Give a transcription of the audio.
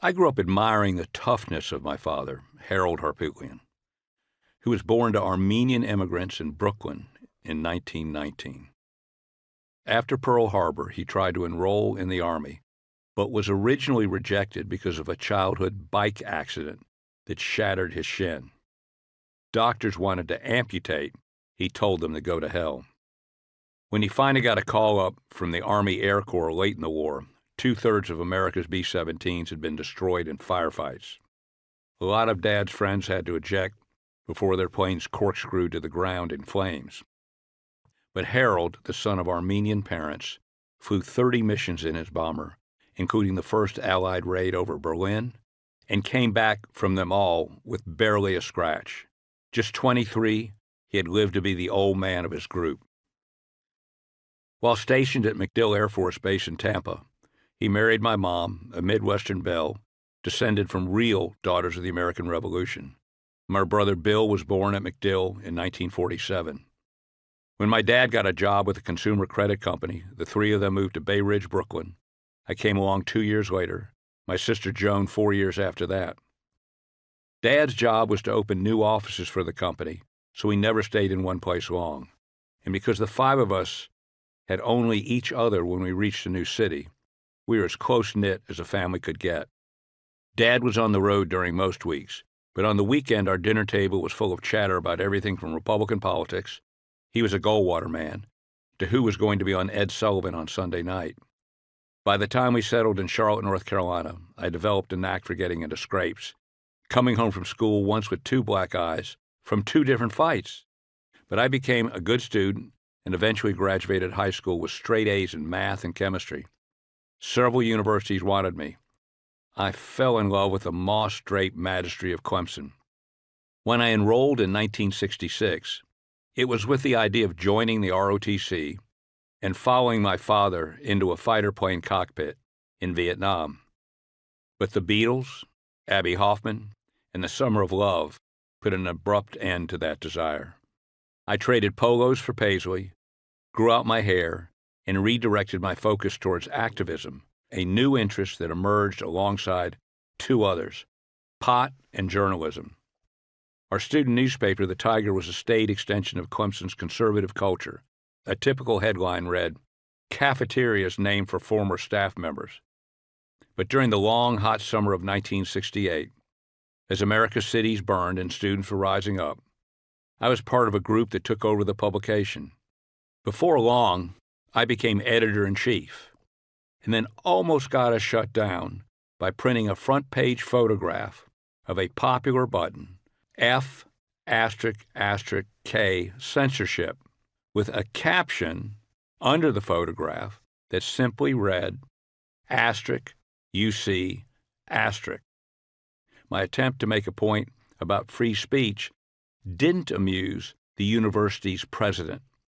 I grew up admiring the toughness of my father, Harold Harpootlian, who was born to Armenian immigrants in Brooklyn in 1919. After Pearl Harbor, he tried to enroll in the Army, but was originally rejected because of a childhood bike accident that shattered his shin. Doctors wanted to amputate. He told them to go to hell. When he finally got a call up from the Army Air Corps late in the war, 2/3 of America's B-17s had been destroyed in firefights. A lot of Dad's friends had to eject before their planes corkscrewed to the ground in flames. But Harold, the son of Armenian parents, flew 30 missions in his bomber, including the first Allied raid over Berlin, and came back from them all with barely a scratch. Just 23, he had lived to be the old man of his group. While stationed at MacDill Air Force Base in Tampa, he married my mom, a Midwestern belle, descended from real daughters of the American Revolution. My brother Bill was born at MacDill in 1947. When my dad got a job with a consumer credit company, the three of them moved to Bay Ridge, Brooklyn. I came along 2 years later, my sister Joan 4 years after that. Dad's job was to open new offices for the company, so we never stayed in one place long. And because the five of us had only each other when we reached a new city, we were as close-knit as a family could get. Dad was on the road during most weeks, but on the weekend our dinner table was full of chatter about everything from Republican politics — he was a Goldwater man — to who was going to be on Ed Sullivan on Sunday night. By the time we settled in Charlotte, North Carolina, I developed a knack for getting into scrapes, coming home from school once with 2 black eyes from 2 different fights. But I became a good student and eventually graduated high school with straight A's in math and chemistry. Several universities wanted me. I fell in love with the moss-draped majesty of Clemson. When I enrolled in 1966, it was with the idea of joining the ROTC and following my father into a fighter plane cockpit in Vietnam. But the Beatles, Abby Hoffman, and the Summer of Love put an abrupt end to that desire. I traded polos for paisley, grew out my hair, and redirected my focus towards activism, a new interest that emerged alongside 2 others, pot and journalism. Our student newspaper, The Tiger, was a staid extension of Clemson's conservative culture. A typical headline read, "Cafeterias named for former staff members." But during the long, hot summer of 1968, as America's cities burned and students were rising up, I was part of a group that took over the publication. Before long, I became editor-in-chief, and then almost got us shut down by printing a front-page photograph of a popular button, F***K censorship, with a caption under the photograph that simply read, *UC*. My attempt to make a point about free speech didn't amuse the university's president.